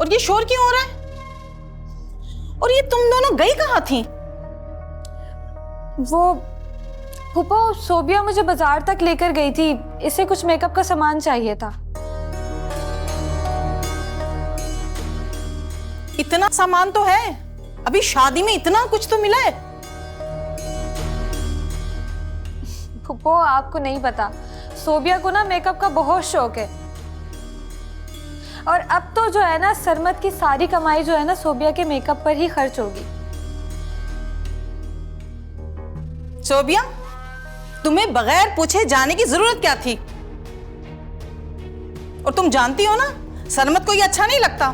और ये शोर क्यों हो रहा है? और ये तुम दोनों गई कहाँ थी? वो फूफा, सोबिया मुझे बाजार तक लेकर गई थी, इसे कुछ मेकअप का सामान चाहिए था। इतना सामान तो है, अभी शादी में इतना कुछ तो मिला है। फूफो, आपको नहीं पता, सोबिया को ना मेकअप का बहुत शौक है। और अब तो जो है ना, सरमत की सारी कमाई जो है ना सोबिया के मेकअप पर ही खर्च होगी। सोबिया, तुम्हें बगैर पूछे जाने की जरूरत क्या थी? और तुम जानती हो ना, सरमत को ये अच्छा नहीं लगता।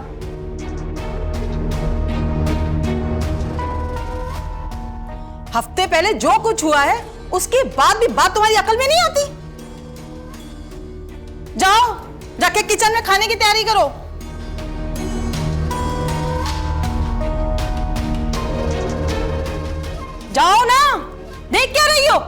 हफ्ते पहले जो कुछ हुआ है, उसके बाद भी बात तुम्हारी अकल में नहीं आती। जाओ, जाके किचन में खाने की तैयारी करो। जाओ ना, देख क्या रही हो?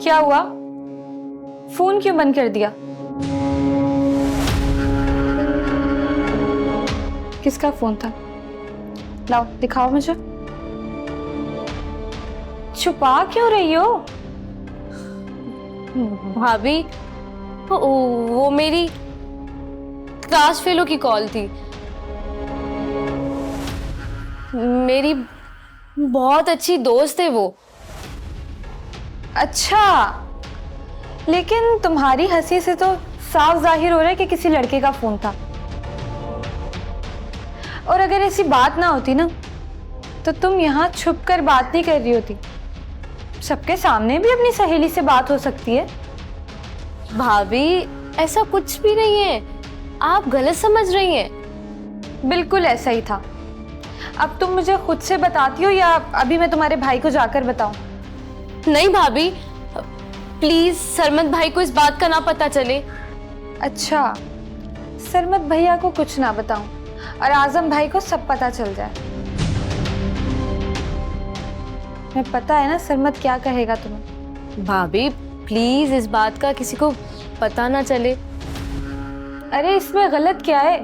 क्या हुआ? फोन क्यों बंद कर दिया? किसका फोन था? लाओ दिखाओ मुझे। छुपा क्यों रही हो? भाभी, वो मेरी क्लास फेलो की कॉल थी। मेरी बहुत अच्छी दोस्त है वो। अच्छा, लेकिन तुम्हारी हंसी से तो साफ जाहिर हो रहा है कि किसी लड़के का फोन था। और अगर ऐसी बात ना होती ना, तो तुम यहाँ छुप कर बात नहीं कर रही होती। सबके सामने भी अपनी सहेली से बात हो सकती है। भाभी, ऐसा कुछ भी नहीं है, आप गलत समझ रही हैं। बिल्कुल ऐसा ही था। अब तुम मुझे खुद से बताती हो या अभी मैं तुम्हारे भाई को जाकर बताऊं? नहीं भाभी, प्लीज सरमत भाई को इस बात का ना पता चले। अच्छा, सरमत भैया को कुछ ना बताऊं और आजम भाई को सब पता चल जाए। मैं पता है ना सरमत क्या कहेगा तुम्हें। भाभी प्लीज इस बात का किसी को पता ना चले। अरे इसमें गलत क्या है?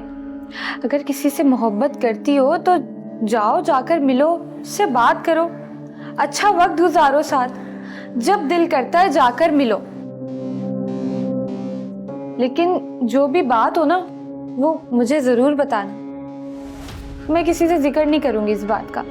अगर किसी से मोहब्बत करती हो तो जाओ, जाकर मिलो, उससे बात करो, अच्छा वक्त गुजारो साथ। जब दिल करता है जाकर मिलो। लेकिन जो भी बात हो ना, वो मुझे जरूर बताना। मैं किसी से जिक्र नहीं करूंगी इस बात का।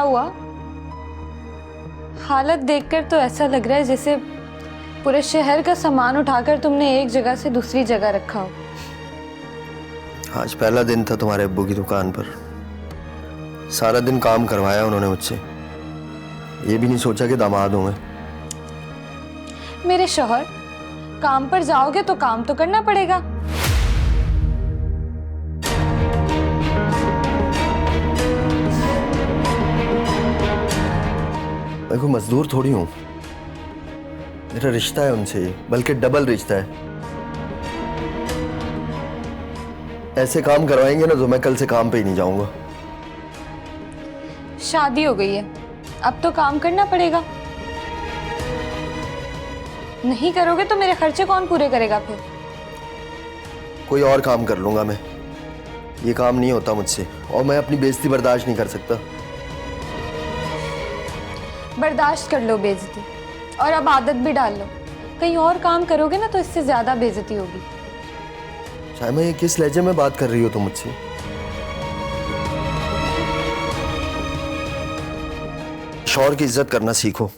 हुआ? हालत देखकर तो ऐसा लग रहा है जैसे पूरे शहर का सामान उठाकर तुमने एक जगह से दूसरी जगह रखा हो। आज पहला दिन था तुम्हारे अब्बू की दुकान पर। सारा दिन काम करवाया उन्होंने मुझसे। ये भी नहीं सोचा कि दामाद हूं मैं। मेरे शौहर, काम पर जाओगे तो काम तो करना पड़ेगा। मैं कोई मजदूर थोड़ी हूं। मेरा रिश्ता है उनसे, बल्कि डबल रिश्ता है। ऐसे काम करवाएंगे ना तो मैं कल से काम पे ही नहीं जाऊंगा। शादी हो गई है, अब तो काम करना पड़ेगा। नहीं करोगे तो मेरे खर्चे कौन पूरे करेगा फिर? कोई और काम कर लूंगा मैं। ये काम नहीं होता मुझसे, और मैं अपनी बेइज्जती बर्दाश्त नहीं कर सकता। बर्दाश्त कर लो बेइज्जती, और अब आदत भी डाल लो। कहीं और काम करोगे ना तो इससे ज्यादा बेइज्जती होगी। शायमा, ये किस लहजे में बात कर रही हो तुम मुझसे? शौहर की इज्जत करना सीखो।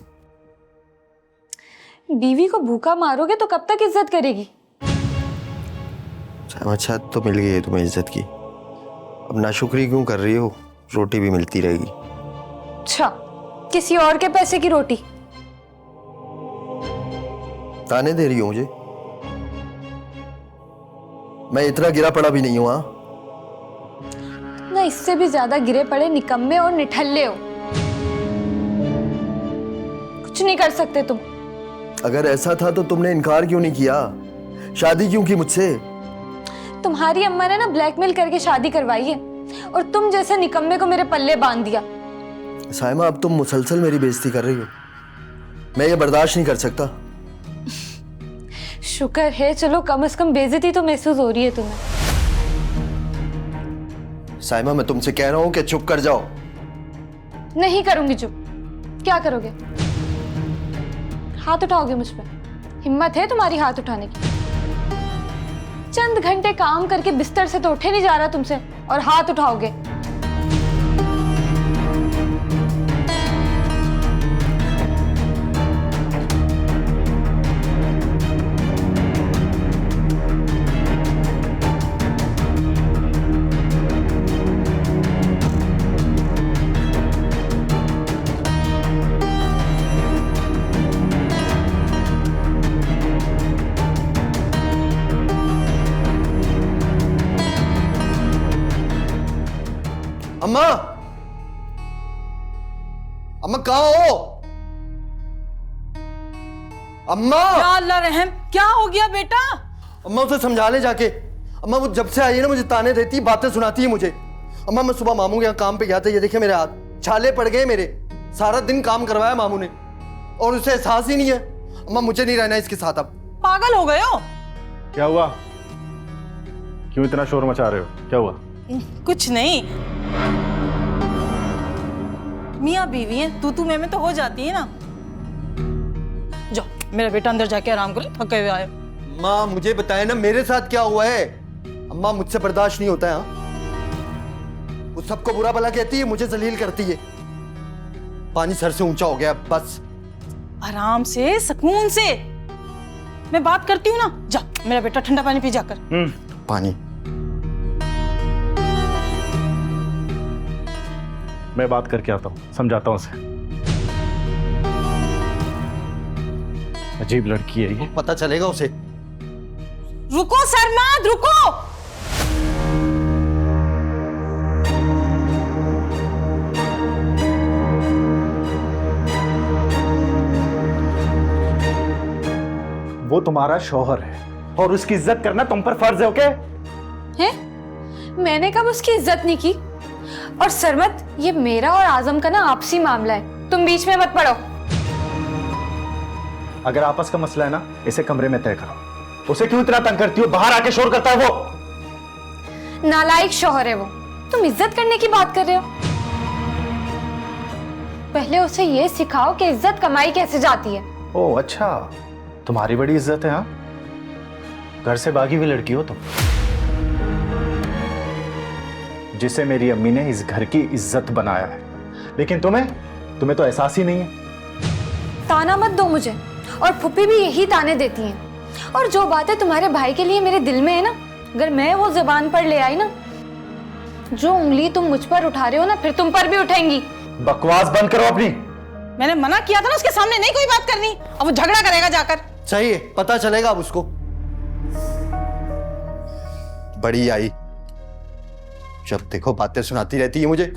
बीवी को भूखा मारोगे तो कब तक इज्जत करेगी? शायमा, अच्छा तो मिल गई है तुम्हें इज्जत की। अब नाशुक्री क्यों कर रही हो? रोटी भी मिलती रहेगी। अच्छा, किसी और के पैसे की रोटी? ताने दे रही हो मुझे? मैं इतना गिरा पड़ा भी नहीं हूं। हाँ, ना इससे भी ज्यादा गिरे पड़े निकम्मे और निठल्ले हो। कुछ नहीं कर सकते तुम। अगर ऐसा था तो तुमने इनकार क्यों नहीं किया? शादी क्यों की मुझसे? तुम्हारी अम्मा ने ना ब्लैकमेल करके शादी करवाई है, और तुम जैसे निकम्मे को मेरे पल्ले बांध दिया। साइमा, अब तुम मुसलसल मेरी बेइज्जती कर रही हो। मैं ये बर्दाश्त नहीं कर सकता। शुक्र है, चलो कम से कम बेइज्जती तो महसूस हो रही है तुम्हें। साइमा, मैं तुमसे कह रहा हूं कि चुप कर जाओ। नहीं करूंगी चुप। क्या करोगे? हाथ उठाओगे मुझ पर? हिम्मत है तुम्हारी हाथ उठाने की? चंद घंटे काम करके बिस्तर से तो उठे नहीं जा रहा तुमसे, और हाथ उठाओगे? अम्मा, अम्मा कहाँ हो? अम्मा! या अल्लाह रहम, क्या हो गया बेटा? अम्मा, उसे समझा ले जाके। अम्मा, वो जब से आई है ना मुझे ताने देती है, बातें सुनाती है मुझे। अम्मा, मैं सुबह मामू के यहाँ काम पे गया था, ये देखे मेरे हाथ छाले पड़ गए मेरे। सारा दिन काम करवाया मामू ने, और उसे एहसास ही नहीं है। अम्मा, मुझे नहीं रहना इसके साथ अब। पागल हो गए हो? क्या हुआ? क्यों इतना शोर मचा रहे हो? क्या हुआ? कुछ नहीं, मियाँ बीवी है, तू मैं तो हो जाती है ना। जाओ, मेरा बेटा अंदर जाके आराम करो, थके हुए आए। माँ, मुझे बताए ना मेरे साथ क्या हुआ है। अम्मा, मुझसे बर्दाश्त नहीं होता है। हाँ? वो सबको बुरा भला कहती है, मुझे जलील करती है। पानी सर से ऊंचा हो गया बस। आराम से, सुकून से मैं बात करती हूँ ना। जा, मेरा बेटा ठंडा पानी पी जाकर। पानी? मैं बात करके आता हूँ, समझाता हूँ उसे। अजीब लड़की है ये। पता चलेगा उसे। रुको सरमाद, रुको। वो तुम्हारा शौहर है, और उसकी इज्जत करना तुम पर फर्ज है। ओके? हैं? मैंने कब उसकी इज्जत नहीं की? और सरमत, ये मेरा और आजम का ना आपसी मामला है, तुम बीच में मत पड़ो। अगर आपस का मसला है ना, इसे कमरे में तय करो। उसे क्यों इतना तंग करती हो? बाहर आके शोर करता है वो। नालायक शौहर है वो। तुम इज्जत करने की बात कर रहे हो? पहले उसे ये सिखाओ कि इज्जत कमाई कैसे जाती है। ओह अच्छा, तुम्हारी बड़ी इज्जत है। हाँ, घर से भागी हुई लड़की हो तुम, जिसे मेरी अम्मी ने इस घर की इज्जत बनाया है। लेकिन तुम्हें तो एहसास ही नहीं है। ताना मत दो मुझे, और फुप्पी भी यही ताने देती हैं। और जो बातें तुम्हारे भाई के लिए मेरे दिल में है ना, अगर मैं वो जुबान पर ले आई ना, जो उंगली तुम मुझ पर उठा रहे हो ना, फिर तुम पर भी उठेंगी। बकवास बंद करो अपनी। मैंने मना किया था ना उसके सामने नहीं कोई बात करनी, अब वो झगड़ा करेगा जाकर। सही है, पता चलेगा अब उसको। बड़ी आई, जब देखो बातें सुनाती रहती है मुझे।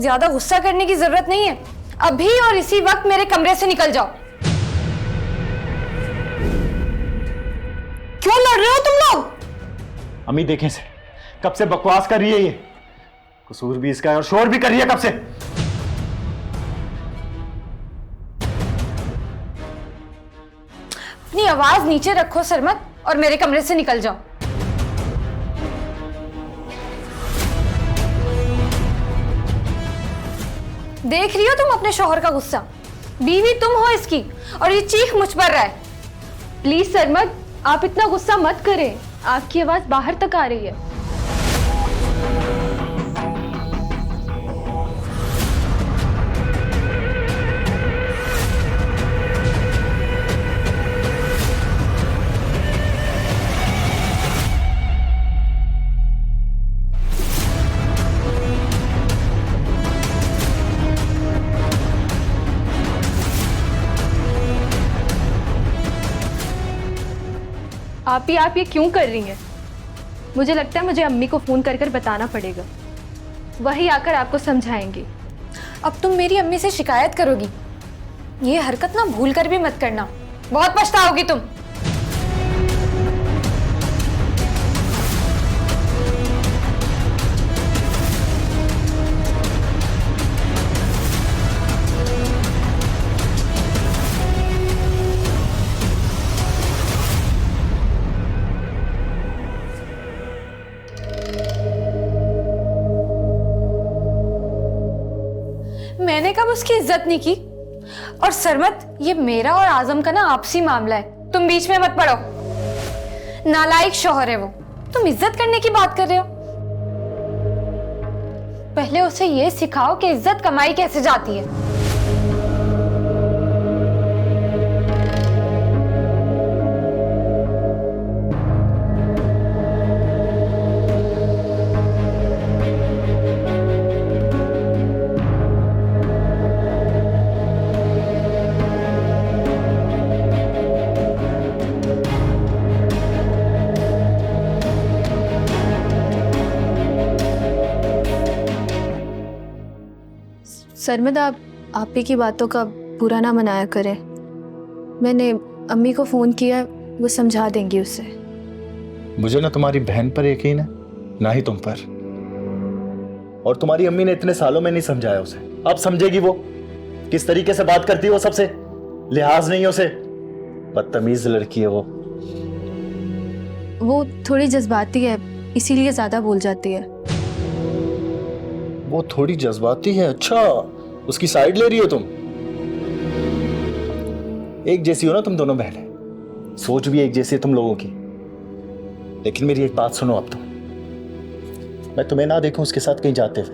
ज्यादा गुस्सा करने की जरूरत नहीं है। अभी और इसी वक्त मेरे कमरे से निकल जाओ। क्यों लड़ रहे हो तुम लोग? अम्मी देखें से कब से बकवास कर रही है ये। कसूर भी इसका है और शोर भी कर रही है कब से। अपनी आवाज नीचे रखो सरमत, और मेरे कमरे से निकल जाओ। देख रही हो तुम अपने शौहर का गुस्सा? बीवी तुम हो इसकी, और ये चीख मुझ पर रहा है। प्लीज सरमत, आप इतना गुस्सा मत करें, आपकी आवाज बाहर तक आ रही है। आप ये क्यों कर रही हैं? मुझे लगता है मुझे अम्मी को फोन कर बताना पड़ेगा, वही आकर आपको समझाएंगी। अब तुम मेरी अम्मी से शिकायत करोगी। ये हरकत ना भूल कर भी मत करना, बहुत पछताओगी तुम। मैंने कब उसकी इज्जत नहीं की? और सरमत, ये मेरा और आजम का ना आपसी मामला है, तुम बीच में मत पड़ो। नालायक शौहर है वो, तुम इज्जत करने की बात कर रहे हो। पहले उसे ये सिखाओ कि इज्जत कमाई कैसे जाती है। सरमद, आप ही की बातों का बुरा ना मनाया करें। मैंने अम्मी को फ़ोन किया, वो समझा देंगी उससे। मुझे ना तुम्हारी बहन पर यकीन है, ना ही तुम पर। और तुम्हारी अम्मी ने इतने सालों में नहीं समझाया उसे, अब समझेगी वो। किस तरीके से बात करती है वो सबसे, लिहाज नहीं है उसे। बदतमीज लड़की है वो थोड़ी जज्बाती है, इसीलिए ज़्यादा बोल जाती है। वो थोड़ी जज्बाती है? अच्छा, उसकी साइड ले रही हो तुम। एक जैसी हो ना तुम दोनों बहनें, सोच भी एक जैसी है तुम लोगों की। लेकिन मेरी एक बात सुनो, अब तुम, मैं तुम्हें ना देखूं उसके साथ कहीं जाते हुए,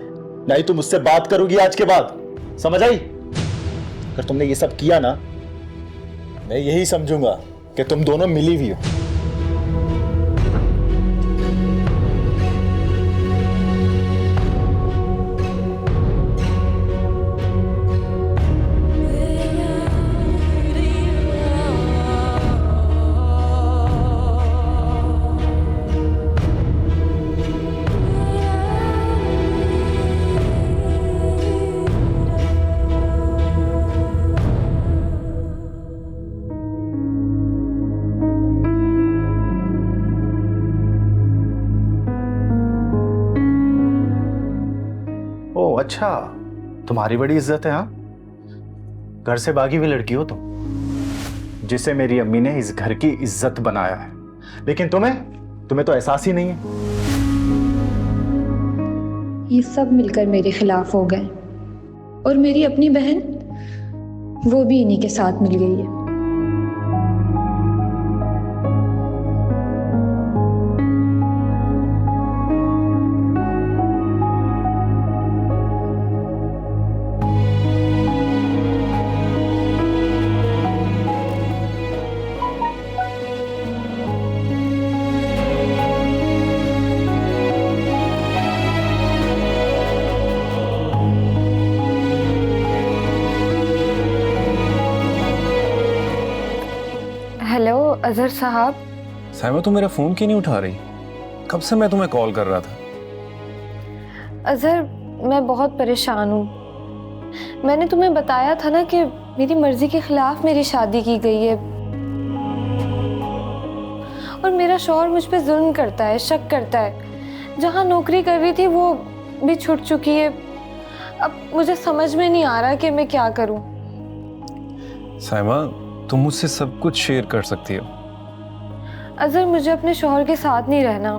ना ही तुम उससे बात करोगी आज के बाद, समझ आई? अगर तुमने ये सब किया ना, मैं यही समझूंगा कि तुम दोनों मिली हुई हो। अच्छा, तुम्हारी बड़ी इज्जत है? हाँ, घर से भागी हुई लड़की हो तुम, जिसे मेरी अम्मी ने इस घर की इज्जत बनाया है। लेकिन तुम्हें तो एहसास ही नहीं है। ये सब मिलकर मेरे खिलाफ हो गए, और मेरी अपनी बहन, वो भी इन्हीं के साथ मिल गई है। अजहर साहब, साइमा तुम मेरा फोन क्यों नहीं उठा रही? कब से मैं तुम्हें कॉल कर रहा था। अजहर मैं बहुत परेशान हूँ। मैंने तुम्हें बताया था ना कि मेरी मर्जी के खिलाफ मेरी शादी की गई है और मेरा शौहर मुझ पे जुल्म करता है, शक करता है। जहाँ नौकरी कर रही थी वो भी छूट चुकी है। अब मुझे समझ में नहीं आ रहा कि मैं क्या करूँ। साइमा तुम मुझसे सब कुछ शेयर कर सकती हो। अजहर मुझे अपने शौहर के साथ नहीं रहना।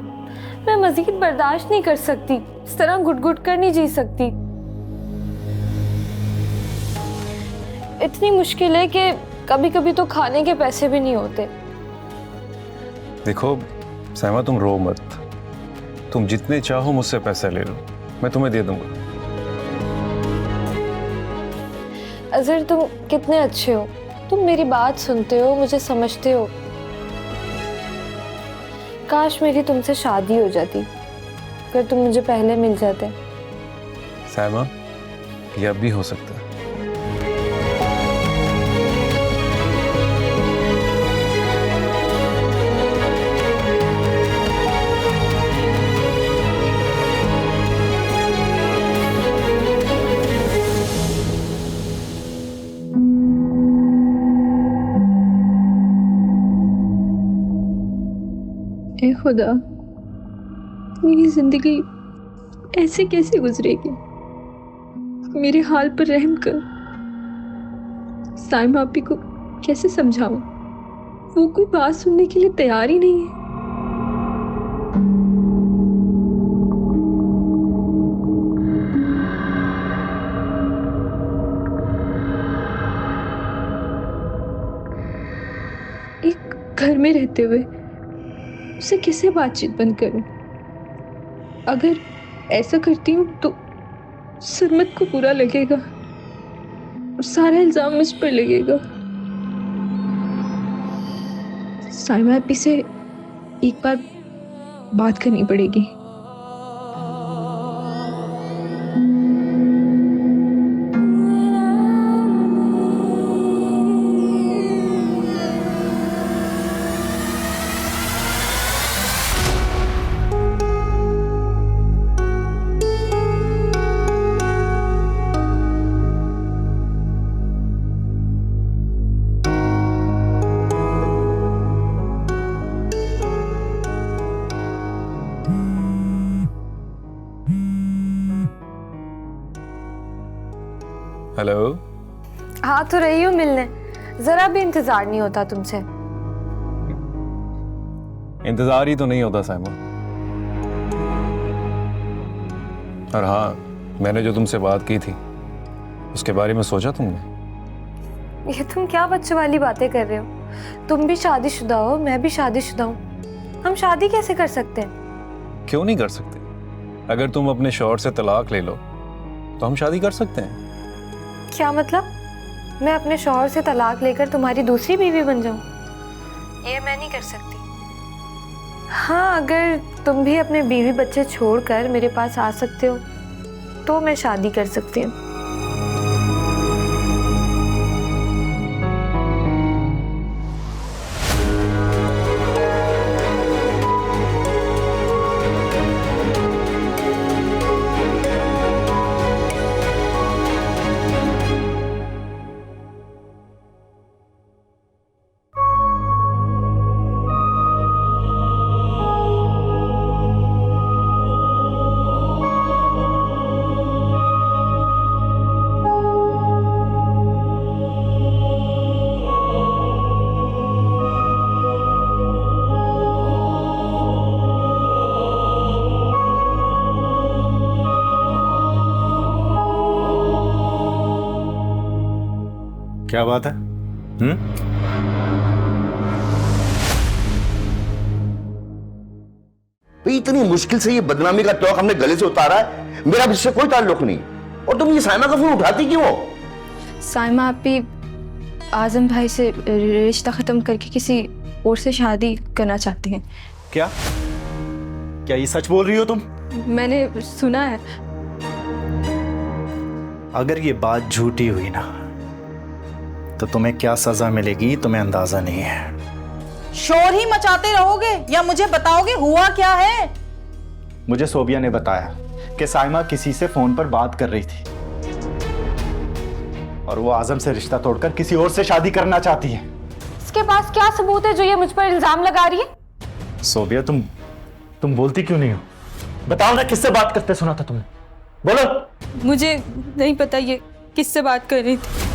मैं मजीद बर्दाश्त नहीं कर सकती। इस तरह घुट-घुट कर नहीं जी सकती। इतनी मुश्किल है कि कभी कभी तो खाने के पैसे भी नहीं होते। देखो साइमा तुम रो मत। तुम जितने चाहो मुझसे पैसे ले लो, मैं तुम्हें दे दूंगा। अजहर तुम कितने अच्छे हो। तुम मेरी बात सुनते हो, मुझे समझते हो। काश मेरी तुमसे शादी हो जाती, अगर तुम मुझे पहले मिल जाते। साइमा ये अब भी हो सकता है। ए खुदा, मेरी जिंदगी ऐसे कैसे गुजरेगी? मेरे हाल पर रहम कर। साइमा आपी को कैसे समझाऊं? वो कोई बात सुनने के लिए तैयार ही नहीं है। एक घर में रहते हुए उससे कैसे बातचीत बंद करूं? अगर ऐसा करती हूँ तो सरमत को बुरा लगेगा और सारा इल्जाम मुझ पर लगेगा। साइमा आपी से एक बार बात करनी पड़ेगी। हेलो। हाँ तो रही हो मिलने, जरा भी इंतजार नहीं होता तुमसे। इंतजार ही तो नहीं होता साइमा। और हाँ, मैंने जो तुमसे बात की थी उसके बारे में सोचा तुमने? ये तुम क्या बच्चों वाली बातें कर रहे हो? तुम भी शादीशुदा हो, मैं भी शादीशुदा हूँ। हम शादी कैसे कर सकते हैं? क्यों नहीं कर सकते? अगर तुम अपने शौहर से तलाक ले लो तो हम शादी कर सकते हैं। क्या मतलब? मैं अपने शौहर से तलाक लेकर तुम्हारी दूसरी बीवी बन जाऊं? ये मैं नहीं कर सकती। हाँ, अगर तुम भी अपने बीवी बच्चे छोड़कर मेरे पास आ सकते हो तो मैं शादी कर सकती हूँ। क्या बात है? भाई इतनी मुश्किल से ये बदनामी का टॉक हमने गले से उतारा है। मेरा अब इससे कोई ताल्लुक नहीं। और तुम ये साइमा का फोन उठाती क्यों हो? साइमा आपी आजम भाई से रिश्ता खत्म करके किसी और से शादी करना चाहते हैं। क्या क्या ये सच बोल रही हो तुम? मैंने सुना है। अगर ये बात झूठी हुई ना तो तुम्हें क्या सजा मिलेगी तुम्हें अंदाजा नहीं है। शोर ही मचाते रहोगे या मुझे बताओगे हुआ क्या है? मुझे सोबिया ने बताया कि साइमा किसी से फोन पर बात कर रही थी और वो आजम से रिश्ता तोड़कर किसी और से शादी करना चाहती है। इसके पास क्या सबूत है जो ये मुझ पर इल्जाम लगा रही है? सोबिया तुम बोलती क्यों नहीं हो? बताओ ना, किससे बात करते सुना था तुमने? बोलो। मुझे नहीं पता ये किससे बात कर रही थी।